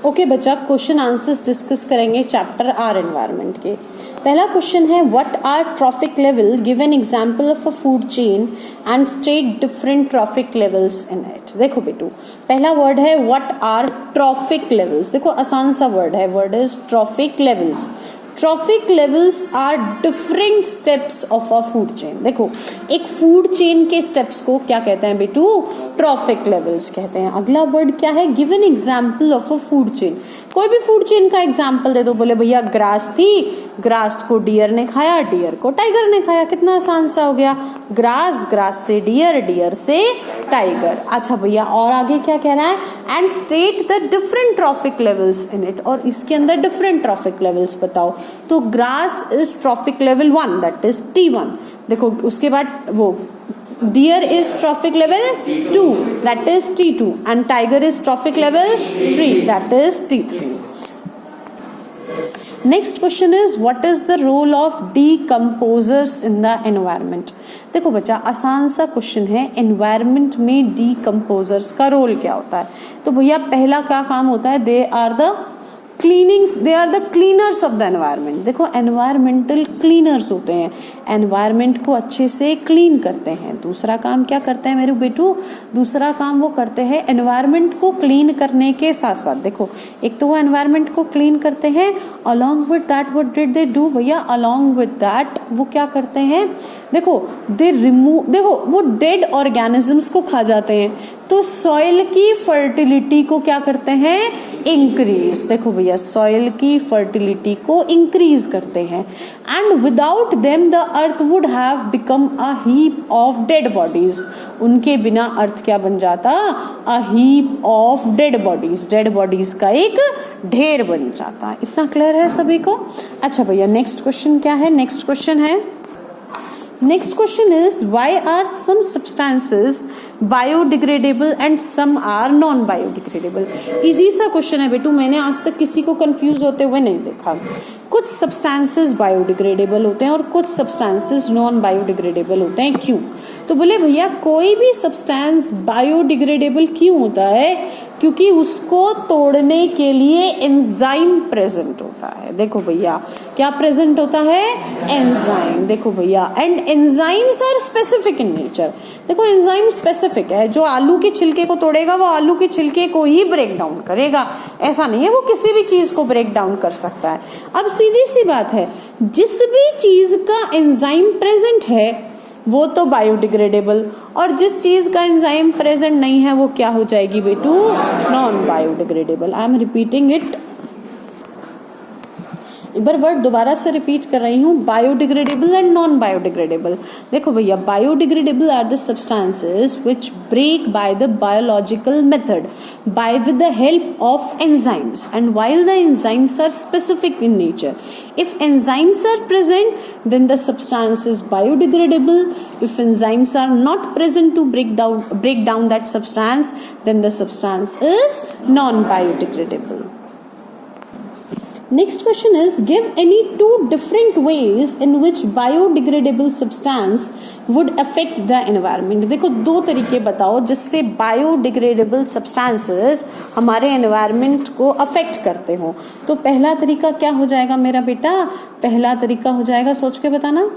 Okay बच्चा, question answers discuss करेंगे chapter our environment के। पहला क्वेश्चन है what are trophic level, give an example of a food chain and state different trophic levels in it. देखो बेटू, पहला word है व्हाट आर ट्रॉफिक लेवल्स। देखो आसान सा वर्ड है, word is trophic levels. Trophic levels are different steps of a food chain. देखो एक फूड चेन के स्टेप्स को क्या कहते हैं बेटू, ट्रॉफिक लेवल्स कहते हैं। अगला वर्ड क्या है, give an example of a food chain. कोई भी फूड चेन का एग्जांपल दे दो। बोले भैया ग्रास थी, ग्रास को डियर ने खाया, डियर को टाइगर ने खाया। कितना आसान सा हो गया, ग्रास, ग्रास से डियर, डियर से टाइगर। अच्छा भैया और आगे क्या कह रहा है, and state the different trophic levels in it, और इसके अंदर डिफरेंट ट्रॉफिक लेवल्स बताओ। तो grass is trophic level 1, that is T1। देखो उसके बाद वो deer is trophic level 2, that is T2, and tiger is trophic level 3, that is T3. Next question is what is the role of decomposers in the environment। देखो बच्चा आसान सा question है, environment में डीकम्पोजर्स का रोल क्या होता है। तो भैया पहला क्या काम होता है, they are the cleaning, they are the cleaners of the environment. देखो एनवायरमेंटल क्लीनर्स होते हैं, एनवायरनमेंट को अच्छे से क्लीन करते हैं। दूसरा काम क्या करते हैं मेरे बेटू, दूसरा काम वो करते हैं एनवायरनमेंट को क्लीन करने के साथ साथ, देखो एक तो वो एनवायरनमेंट को क्लीन करते हैं, along with that what did they do भैया, अलॉन्ग विद दैट वो क्या करते हैं, देखो दे रिमूव, देखो वो डेड ऑर्गेनिजम्स को खा जाते हैं, तो सॉइल की फर्टिलिटी को क्या करते हैं, इंक्रीज। देखो भैया सॉइल की फर्टिलिटी को इंक्रीज करते हैं। And without them the earth would have become a heap of dead bodies. उनके बिना अर्थ क्या बन जाता, a heap of dead bodies, dead bodies का एक ढेर बन जाता। इतना क्लियर है सभी को। अच्छा भैया नेक्स्ट क्वेश्चन क्या है, नेक्स्ट क्वेश्चन है, next question is why are some substances biodegradable and some are non biodegradable. Easy सा क्वेश्चन है बेटू, मैंने आज तक किसी को कंफ्यूज होते हुए नहीं देखा। कुछ सब्सटेंसेस बायोडिग्रेडेबल होते हैं और कुछ सब्सटेंसेस नॉन बायोडिग्रेडेबल होते हैं, क्यों? तो बोले भैया कोई भी सब्सटेंस बायोडिग्रेडेबल क्यों होता है, क्योंकि उसको तोड़ने के लिए एंजाइम प्रेजेंट होता है। देखो भैया क्या प्रेजेंट होता है, एंजाइम। देखो भैया and enzymes are specific in nature. देखो एंजाइम स्पेसिफिक है, जो आलू के छिलके को तोड़ेगा वो आलू के छिलके को ही ब्रेक डाउन करेगा, ऐसा नहीं है वो किसी भी चीज को ब्रेक डाउन कर सकता है। अब सीधी सी बात है, जिस भी चीज का एंजाइम प्रेजेंट है वो तो बायोडिग्रेडेबल, और जिस चीज का एंजाइम प्रेजेंट नहीं है वो क्या हो जाएगी बेटू, non biodegradable. I am repeating it, एक बार वर्ड दोबारा से रिपीट कर रही हूँ, बायोडिग्रेडेबल एंड नॉन बायोडिग्रेडेबल। देखो भैया biodegradable are the substances which break by the biological method by with the help of enzymes, and while the enzymes are specific in nature, if enzymes are present then the substance is biodegradable. If enzymes are not present to break down that substance, then the substance is non biodegradable. Next question is give any two different ways in which biodegradable substance would affect the environment। देखो दो तरीके बताओ जिससे biodegradable substances हमारे environment को affect करते हो। तो पहला तरीका क्या हो जाएगा मेरा बेटा, पहला तरीका हो जाएगा, सोच के बताना।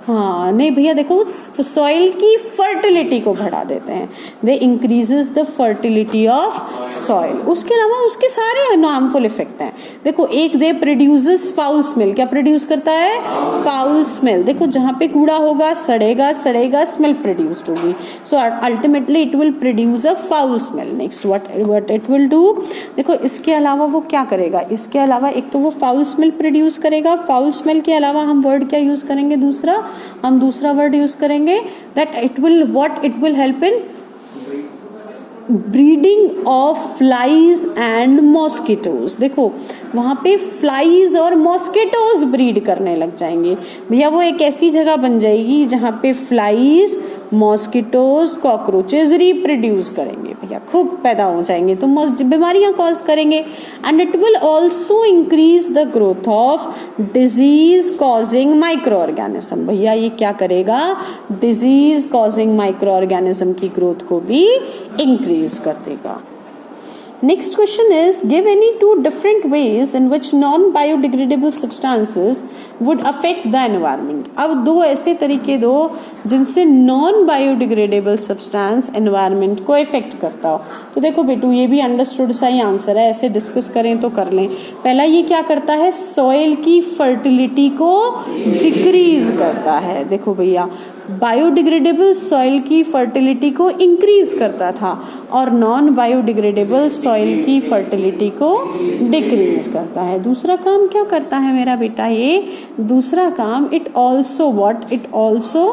हाँ नहीं भैया देखो सॉइल की फर्टिलिटी को बढ़ा देते हैं, they increases the fertility of soil. उसके अलावा उसके सारे हार्मफुल इफेक्ट हैं। देखो एक दे प्रोड्यूसेस फाउल स्मेल, क्या प्रोड्यूस करता है, फाउल स्मेल। देखो जहाँ पे कूड़ा होगा सड़ेगा, सड़ेगा स्मेल प्रोड्यूस्ड होगी, so ultimately it will produce a foul smell. Next what it will do, देखो इसके अलावा वो क्या करेगा, इसके अलावा एक तो वो फाउल स्मेल प्रोड्यूस करेगा, फाउल स्मेल के अलावा हम वर्ड क्या यूज करेंगे, हम दूसरा वर्ड यूज करेंगे that it will help in breeding of flies and mosquitoes. देखो वहाँ पे फ्लाइज और मॉस्किटोज ब्रीड करने लग जाएंगे भैया, वो एक ऐसी जगह बन जाएगी जहाँ पे फ्लाइज, मॉस्किटोज, कॉकरोचेज रिप्रोड्यूस करेंगे भैया, खूब पैदा हो जाएंगे तो बीमारियां कॉज करेंगे। And it will also increase the growth of disease causing micro organism. भैया ये क्या करेगा, डिजीज कॉजिंग माइक्रो ऑर्गेनिज्म की ग्रोथ को भी इंक्रीज कर देगा। Next question is give any 2 different ways in which non biodegradable substances would affect the environment. अब 2 ऐसे तरीके दो जिनसे नॉन बायोडिग्रेडेबल सब्सटेंस एनवायरनमेंट को इफेक्ट करता हो। तो देखो बेटू, ये भी अंडरस्टूड सा ही आंसर है, ऐसे डिस्कस करें तो कर लें। पहला ये क्या करता है, सॉइल की फर्टिलिटी को डिक्रीज करता है। देखो भैया, बायोडिग्रेडेबल सॉइल की फर्टिलिटी को इंक्रीज करता था और नॉन बायोडिग्रेडेबल सॉइल की फर्टिलिटी को डिक्रीज करता है। दूसरा काम क्या करता है मेरा बेटा, ये दूसरा काम it also what, it also,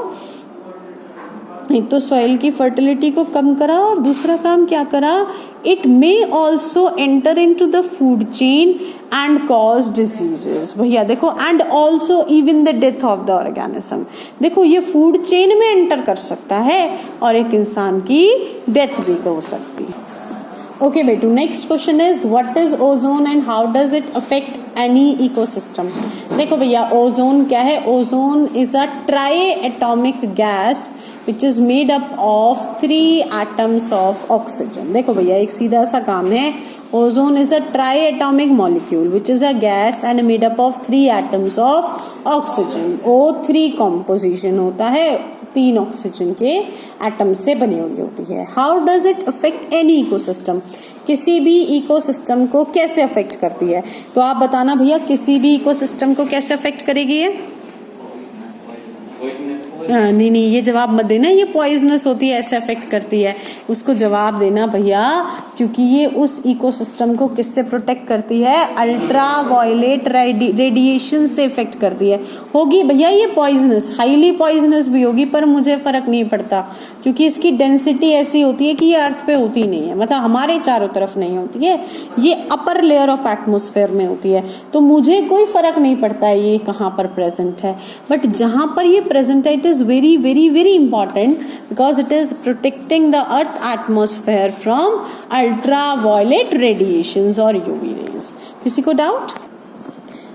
एक तो सॉइल की फर्टिलिटी को कम करा और दूसरा काम क्या करा, it may also enter into the food chain and cause diseases. भैया देखो, and also even the death of the organism. देखो ये फूड चेन में एंटर कर सकता है और एक इंसान की डेथ भी हो सकती है। ओके बेटू, next question is what is ozone and how does it affect any ecosystem. देखो भैया, ओजोन क्या है, ozone is a triatomic gas which is made up of 3 atoms of oxygen। देखो भैया, एक सीधा सा काम है, ozone is a try atomic molecule which is a gas and made up of 3 atoms of oxygen. O3 composition होता है, 3 oxygen के एटम से बनी हुई होती है। How does it affect any ecosystem, किसी भी इकोसिस्टम को कैसे अफेक्ट करती है। तो आप बताना भैया, किसी भी इकोसिस्टम को कैसे अफेक्ट करेगी ये। नहीं नहीं, ये जवाब मत देना, ये पॉइजनस होती है, ऐसे अफेक्ट करती है, उसको जवाब देना भैया, क्योंकि ये उस इकोसिस्टम को किससे प्रोटेक्ट करती है, अल्ट्रा वायलेट रेडिएशन से इफेक्ट करती है। होगी भैया ये पॉइजनस, हाईली पॉइजनस भी होगी, पर मुझे फर्क नहीं पड़ता क्योंकि इसकी डेंसिटी ऐसी होती है कि ये अर्थ पे होती नहीं है, मतलब हमारे चारों तरफ नहीं होती है, ये अपर लेयर ऑफ एटमोस्फेयर में होती है, तो मुझे कोई फर्क नहीं पड़ता है ये कहाँ पर प्रेजेंट है। बट जहाँ पर ये प्रेजेंट है, it is very very very important because it is protecting the earth atmosphere from ultraviolet radiations or UV rays। किसी को doubt?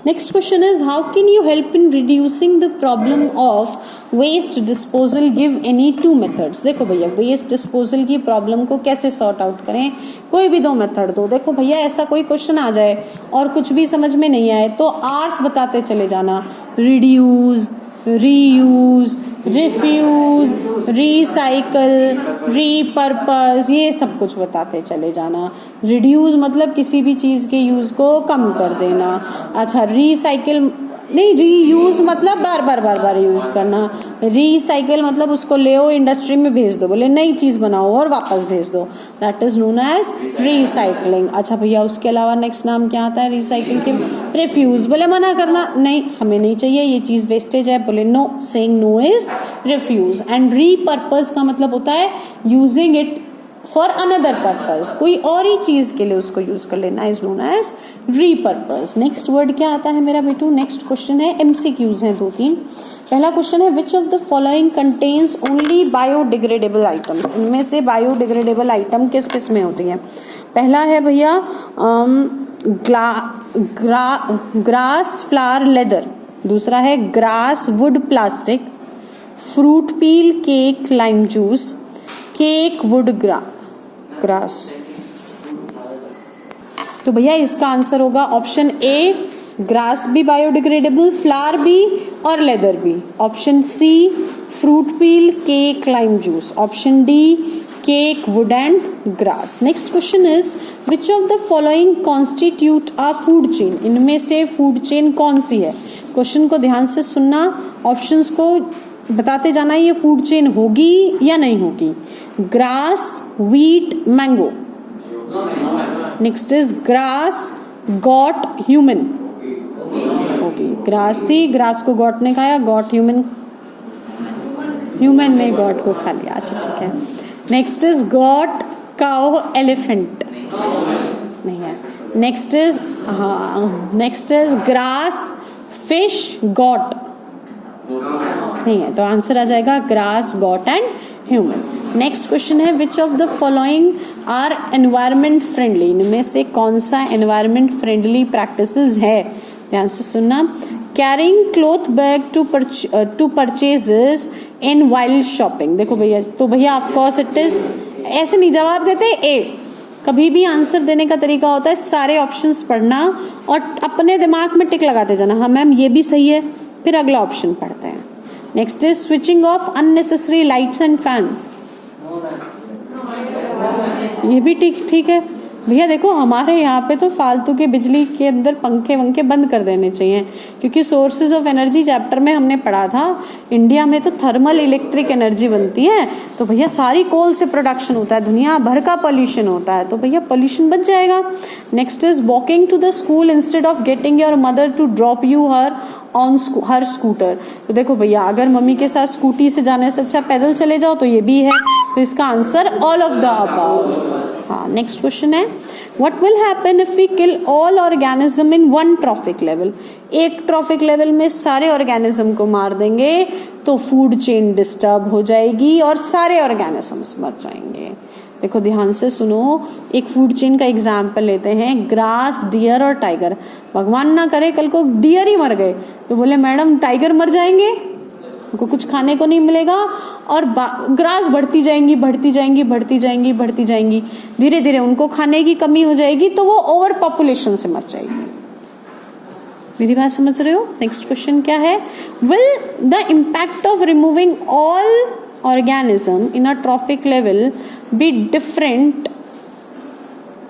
Next question is how can you help in reducing the problem of waste disposal, give any 2 methods. देखो भैया, waste disposal की problem को कैसे sort out करें, कोई भी 2 मेथड दो। देखो भैया, ऐसा कोई क्वेश्चन आ जाए और कुछ भी समझ में नहीं आए तो आर्स बताते चले जाना, reduce, reuse, refuse, recycle, repurpose, ये सब कुछ बताते चले जाना। रिड्यूस मतलब किसी भी चीज़ के यूज़ को कम कर देना। अच्छा, रिसाइकिल नहीं, रीयूज मतलब बार बार यूज़ करना। रिसाइकिल मतलब उसको ले आओ, इंडस्ट्री में भेज दो, बोले नई चीज़ बनाओ और वापस भेज दो, that is known as recycling. अच्छा भैया, उसके अलावा नेक्स्ट नाम क्या आता है रिसाइकिल के? रिफ्यूज, बोले मना करना, नहीं हमें नहीं चाहिए ये चीज़, वेस्टेज है, बोले no, saying no is refuse. And repurpose का मतलब होता है using it for another purpose, कोई और ही चीज के लिए उसको यूज कर लेना, is known as repurpose. Next word क्या आता है मेरा बेटू? नेक्स्ट क्वेश्चन है, एमसीक्यूज हैं 2-3। पहला क्वेश्चन है which of the following contains only biodegradable items. इनमें से बायोडिग्रेडेबल आइटम किस किस में होती है? पहला है भैया ग्रास फ्लावर लेदर, दूसरा है grass wood plastic, fruit peel cake lime juice, cake wood grass. तो भैया इसका आंसर होगा ऑप्शन ए, ग्रास भी बायोडिग्रेडेबल, फ्लावर भी और लेदर भी। Option C, fruit peel cake lime juice. Option D, cake wood and grass. Next question is which of the following constitute a food chain. इनमें से food chain कौन सी है? Question को ध्यान से सुनना, ऑप्शंस को बताते जाना, ये फूड चेन होगी या नहीं होगी। Grass, wheat, mango. Next is grass, goat, human. Okay, grass थी, ग्रास को गॉट ने खाया, गॉट ह्यूमन, ह्यूमन ने गॉट को खा लिया। अच्छा ठीक है। Next is goat, cow, elephant नहीं है। Next is next is grass, fish, goat नहीं है, तो आंसर आ जाएगा grass, goat and human. Next question है which of the following are environment friendly. इनमें से कौन सा एनवायरमेंट फ्रेंडली प्रैक्टिसेस है? ध्यान से सुनना। Carrying cloth bag to purchases in while shopping. देखो भैया, तो भैया ऑफ कोर्स इट इज, ऐसे नहीं जवाब देते, ए कभी भी आंसर देने का तरीका होता है सारे ऑप्शंस पढ़ना और अपने दिमाग में टिक लगाते जाना, हाँ मैम ये भी सही है, फिर अगला ऑप्शन पढ़ते हैं। Next is switching off unnecessary lights and fans, ये भी ठीक है भैया। देखो हमारे यहाँ पे तो फालतू के बिजली के अंदर पंखे वंखे बंद कर देने चाहिए, क्योंकि सोर्सेज ऑफ एनर्जी चैप्टर में हमने पढ़ा था इंडिया में तो थर्मल इलेक्ट्रिक एनर्जी बनती है, तो भैया सारी कोल से प्रोडक्शन होता है, दुनिया भर का पॉल्यूशन होता है, तो भैया पॉल्यूशन बच जाएगा। Next is walking to the school instead of getting your mother to drop you on her scooter, तो देखो भैया अगर मम्मी के साथ स्कूटी से जाने से अच्छा पैदल चले जाओ तो ये भी है, तो इसका answer all of the above. हाँ, नेक्स्ट क्वेश्चन है what will happen if we kill all organism in one trophic level, एक ट्रॉफिक लेवल में सारे ऑर्गेनिज्म को मार देंगे तो फूड चेन डिस्टर्ब हो जाएगी और सारे ऑर्गेनिजम्स मर जाएंगे। देखो ध्यान से सुनो, एक फूड चेन का एग्जाम्पल लेते हैं, ग्रास, डियर और टाइगर। भगवान ना करे कल को डियर ही मर गए तो बोले मैडम टाइगर मर जाएंगे, उनको कुछ खाने को नहीं मिलेगा और ग्रास बढ़ती जाएंगी बढ़ती जाएंगी बढ़ती जाएंगी बढ़ती जाएंगी, धीरे धीरे उनको खाने की कमी हो जाएगी तो वो ओवर पॉपुलेशन से मर जाएगी। मेरी बात समझ रहे हो? नेक्स्ट क्वेश्चन क्या है, will the impact of removing all organism in a trophic level be different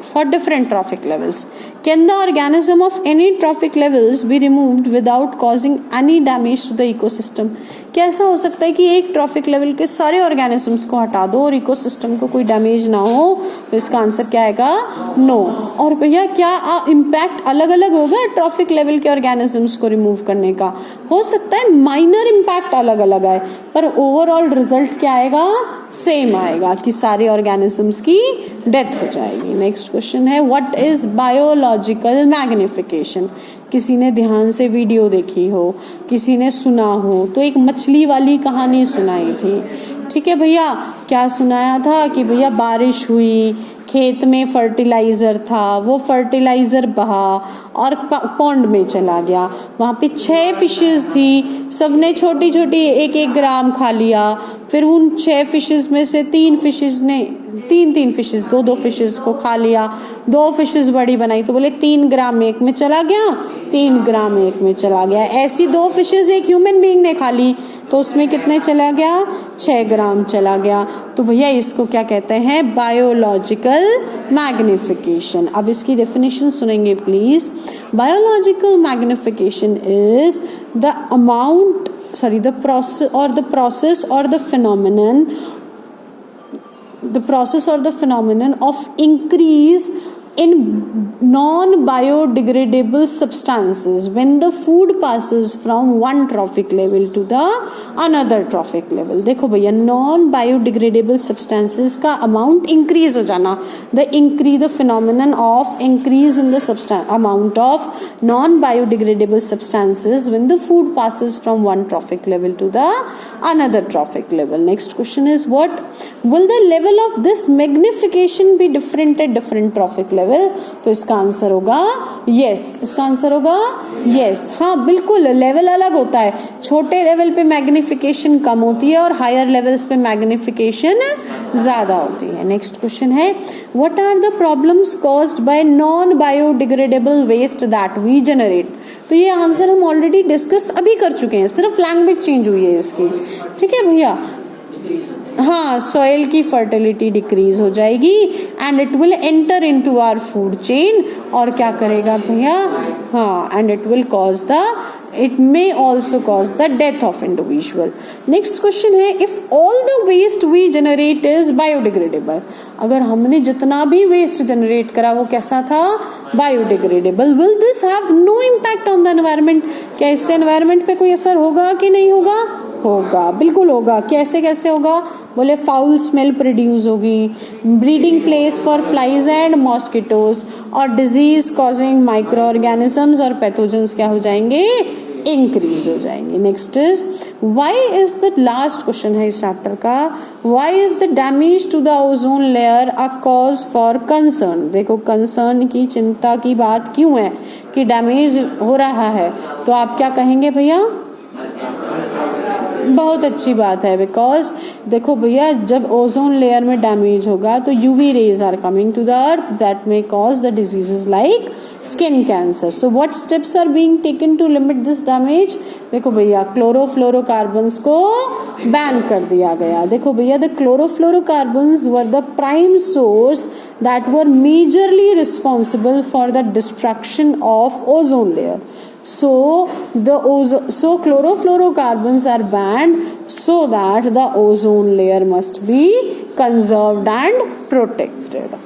for different trophic levels? Can the organism of any trophic levels be removed without causing any damage to the ecosystem? क्या ऐसा हो सकता है कि एक trophic level के सारे organisms को हटा दो और इकोसिस्टम को कोई डैमेज ना हो? तो इसका आंसर क्या आएगा? नो। और भैया क्या इम्पैक्ट अलग अलग होगा ट्रॉफिक लेवल के ऑर्गेनिजम्स को रिमूव करने का? हो सकता है माइनर इम्पैक्ट अलग अलग आए पर ओवरऑल रिजल्ट क्या आएगा? सेम आएगा कि सारे ऑर्गेनिजम्स की डेथ हो जाएगी। नेक्स्ट क्वेश्चन है व्हाट इज बायोलॉजिकल मैग्निफिकेशन? किसी ने ध्यान से वीडियो देखी हो, किसी ने सुना हो, तो एक मछली वाली कहानी सुनाई थी, ठीक है भैया। क्या सुनाया था कि भैया बारिश हुई, खेत में फर्टिलाइज़र था, वो फर्टिलाइज़र बहा और पॉन्ड में चला गया, वहाँ पे 6 फिशेस थी, सबने छोटी छोटी 1-1 ग्राम खा लिया, फिर उन 6 फिशेस में से 3 फिशेस ने 3 फिशेस 2 फिशेस को खा लिया, 2 फिशेस बड़ी बनाई तो बोले 3 ग्राम एक में चला गया, 3 ग्राम एक में चला गया। ऐसी 2 फिशेस एक ह्यूमन बीइंग ने खा ली तो उसमें कितने चला गया? 6 ग्राम चला गया। तो भैया इसको क्या कहते हैं? Biological magnification. अब इसकी डेफिनेशन सुनेंगे please. Biological magnification is the amount the process or the phenomenon of increase in non-biodegradable substances when the food passes from one trophic level to the another trophic level। देखो भैया non biodegradable substances का amount increase हो जाना, the phenomenon of increase in the amount of non-biodegradable substances when the food passes from one trophic level to the another trophic level। Next question is what will the level of this magnification be different at different trophic level? तो इसका answer होगा yes। इसका answer होगा yes। हाँ बिल्कुल, level अलग होता है, छोटे लेवल पे मैग्निफिकेशन कम होती है और हायर लेवल्स पे मैग्निफिकेशन ज्यादा होती है। नेक्स्ट क्वेश्चन है what are the problems caused by non biodegradable waste that we generate? तो ये आंसर हम ऑलरेडी डिस्कस अभी कर चुके हैं, सिर्फ लैंग्वेज चेंज हुई है इसकी, ठीक है भैया। हाँ, सॉइल की फर्टिलिटी डिक्रीज हो जाएगी and it will enter into our food chain और क्या करेगा भैया? हाँ, and it may also cause the death of individual। Next question है if all the waste we generate is biodegradable, अगर हमने जितना भी waste generate करा वो कैसा था? biodegradable, will this have no impact on the environment? क्या इससे environment पे कोई असर होगा कि नहीं होगा? होगा, बिल्कुल होगा। कैसे कैसे होगा? बोले फाउल स्मेल प्रोड्यूस होगी, breeding place for flies and mosquitoes और डिजीज कॉजिंग माइक्रो ऑर्गेनिजम्स और पैथोजेंस क्या हो जाएंगे? इंक्रीज हो जाएंगे। Next is why is the last question है इस चैप्टर का, why is the damage to the ozone layer a cause for concern? देखो कंसर्न की चिंता की बात क्यों है कि डैमेज हो रहा है, तो आप क्या कहेंगे भैया? बहुत अच्छी बात है, बिकॉज देखो भैया जब ओजोन लेयर में डैमेज होगा तो UV rays are coming to the earth that may cause the diseases like skin cancer. So what steps are being taken to limit this damage? देखो भैया क्लोरोफ्लोरोकार्बन्स को बैन कर दिया गया. देखो भैया the chlorofluorocarbons were the prime source that were majorly responsible for the destruction of ozone layer. So chlorofluorocarbons are banned so that the ozone layer must be conserved and protected.